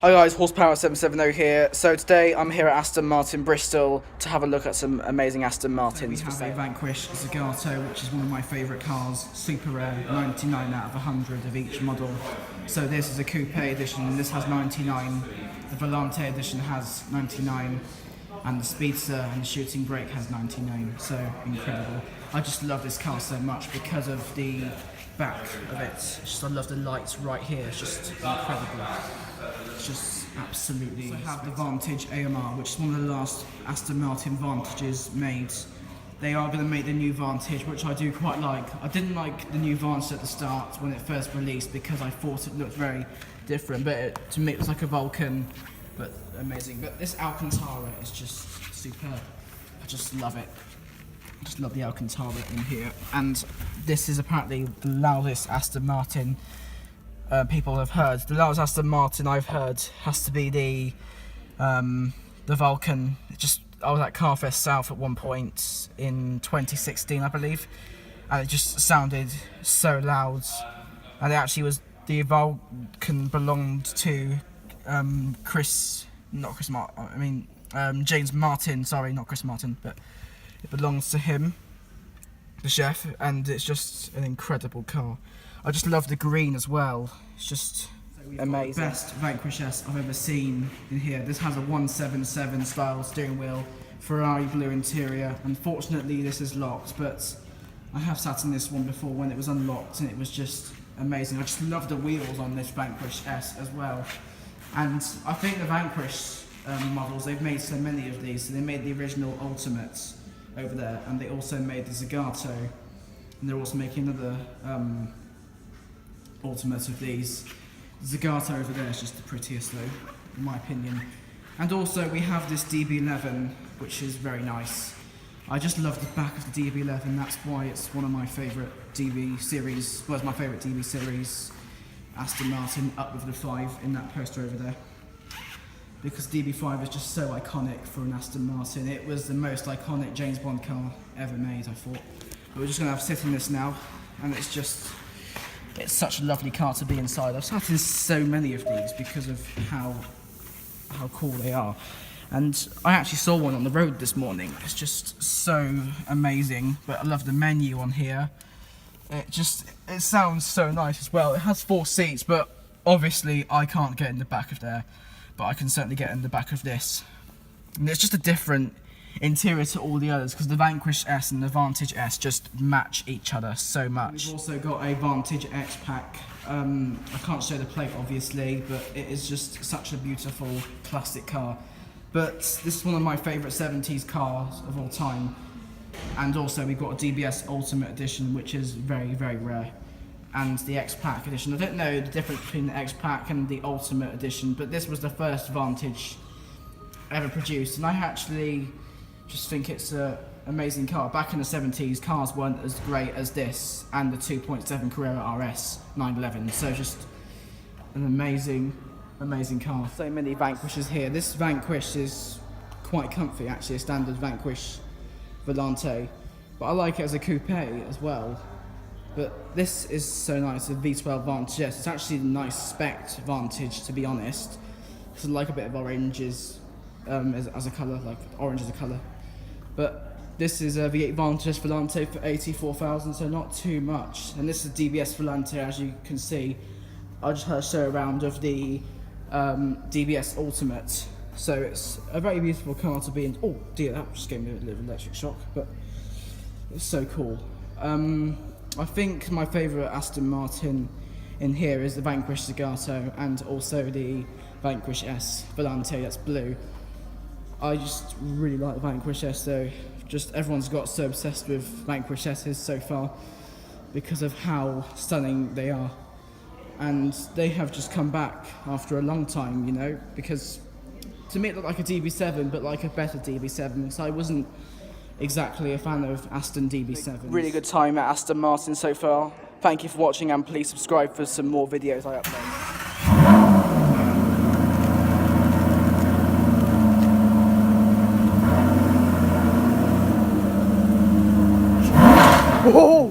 Hi guys, Horsepower 770 here. So today I'm here at Aston Martin Bristol to have a look at some amazing Aston Martins. We have a Vanquish Zagato, which is one of my favourite cars, super rare, 99 out of 100 of each model. So this is a coupe edition, and this has 99. The Volante edition has 99, and the Speedster and the Shooting Brake has 99. So incredible. I just love this car so much because of the back of it. I love the lights right here. It's just incredible. It's just absolutely. I have the Vantage AMR, which is one of the last Aston Martin Vantages made. They are going to make the new Vantage, which I do quite like. I didn't like the new Vantage at the start when it first released because I thought it looked very different, but to me it was like a Vulcan, but amazing. But this Alcantara is just superb. I just love it. I just love the Alcantara in here. And this is apparently the loudest Aston Martin people have heard. The loudest Aston Martin I've heard has to be the Vulcan. I was at Carfest South at one point in 2016, I believe, and it just sounded so loud. And it actually was, the Vulcan belonged to James Martin. Sorry, not Chris Martin, but it belongs to him, the chef, and it's just an incredible car. I just love the green as well. It's just amazing. The best Vanquish S I've ever seen in here. This has a 177 style steering wheel, Ferrari blue interior. Unfortunately, this is locked, but I have sat in this one before when it was unlocked, and it was just amazing. I just love the wheels on this Vanquish S as well. And I think the Vanquish models, they've made so many of these. So they made the original Ultimates over there, and they also made the Zagato, and they're also making another Ultimate of these. The Zagato over there is just the prettiest though, in my opinion. And also we have this DB11, which is very nice. I just love the back of the DB11, that's why it's one of my favourite DB series, well, it's my favourite DB series, Aston Martin, up with the 5 in that poster over there. Because DB5 is just so iconic for an Aston Martin. It was the most iconic James Bond car ever made, I thought. But we're just going to have to sit in this now, and it's such a lovely car to be inside. I've sat in so many of these because of how cool they are. And I actually saw one on the road this morning. It's just so amazing. But I love the menu on here. It sounds so nice as well. It has 4 seats, but obviously I can't get in the back of there. But I can certainly get in the back of this. And it's just a different interior to all the others, because the Vanquish S and the Vantage S just match each other so much. We've also got a Vantage X Pack. I can't show the plate obviously, but it is just such a beautiful classic car. But this is one of my favourite 70s cars of all time. And also we've got a DBS Ultimate Edition, which is very, very rare. And the X Pack Edition. I don't know the difference between the X Pack and the Ultimate Edition, but this was the first Vantage ever produced, and I actually just think it's an amazing car. Back in the 70s, cars weren't as great as this and the 2.7 Carrera RS 911, so just an amazing car. So many Vanquishes here. This Vanquish is quite comfy, actually, a standard Vanquish Volante, but I like it as a coupe as well. But this is so nice, the V12 Vantage S. It's actually a nice spec Vantage, to be honest. It's like a bit of oranges as a colour, like orange as a colour. But this is a V8 Vantage Volante for 84,000, so not too much. And this is DBS Volante, as you can see. I just had a show around of the DBS Ultimate. So it's a very beautiful car to be in. Oh dear, that just gave me a little electric shock, but it's so cool. I think my favourite Aston Martin in here is the Vanquish Zagato and also the Vanquish S Volante, that's blue. I just really like the Vanquish S though. Just everyone's got so obsessed with Vanquish S's so far because of how stunning they are. And they have just come back after a long time, you know, because to me it looked like a DB7, but like a better DB7, so I wasn't exactly a fan of Aston DB7. Really good time at Aston Martin so far. Thank you for watching, and please subscribe for some more videos I upload. Whoa!